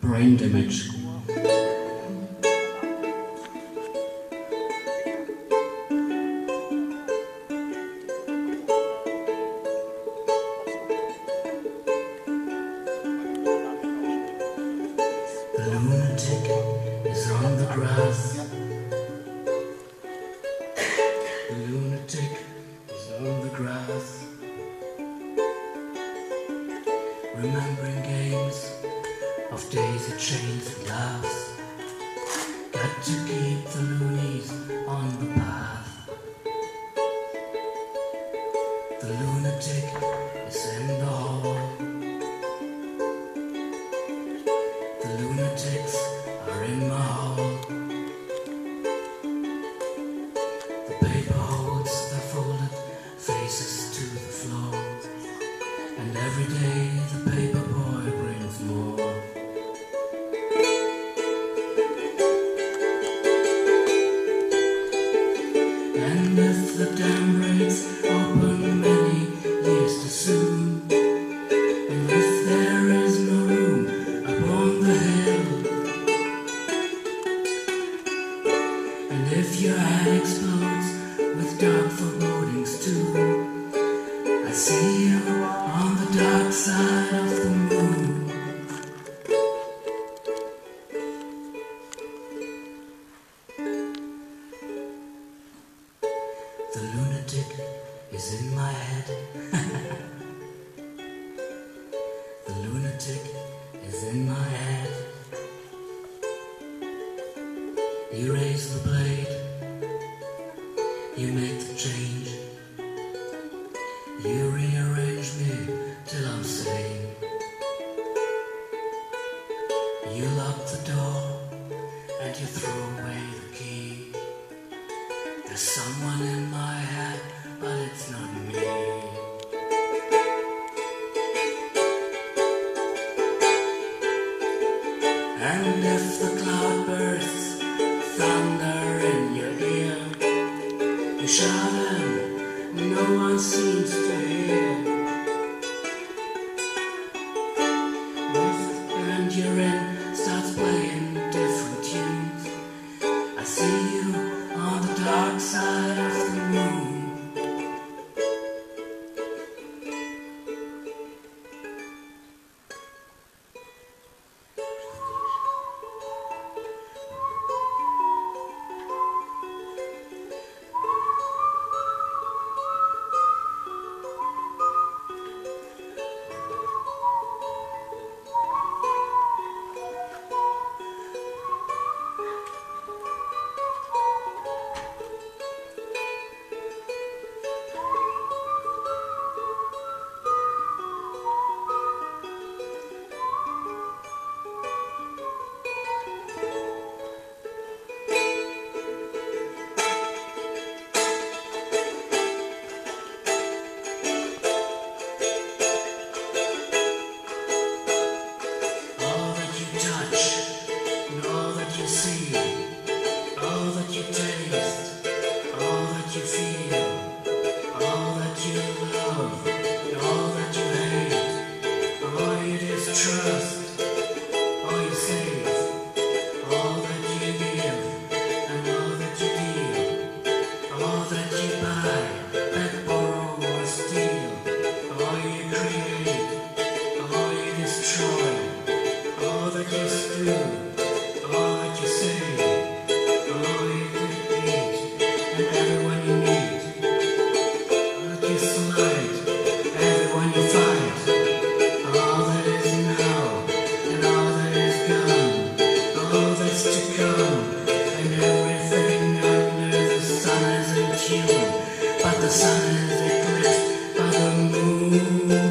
brain damage. The lunatic is on the grass. The lunatic is on the grass, remembering games of daisy chains and laughs. Got to keep the loonies on the path. The lunatic is in the hall. The lunatics are in my hall. The paper holds their folded faces to the floor, and every day the paper boy brings more. And if the dam breaks open many years too soon, and if there is no room upon the hill, and if your head explodes with dark forebodings too, I see you on the dark side of the moon. The lunatic is in my head. The lunatic is in my head. You raise the blade, you make the change, you rearrange me till I'm sane. You lock the door and you throw away the key. There's someone in my head, but it's not me. And if the cloud bursts thunder in your ear, you shout and no one seems to hear. This band you're in starts playing different tunes. I see you on the dark side of the moon. But the sun is eclipsed by the moon.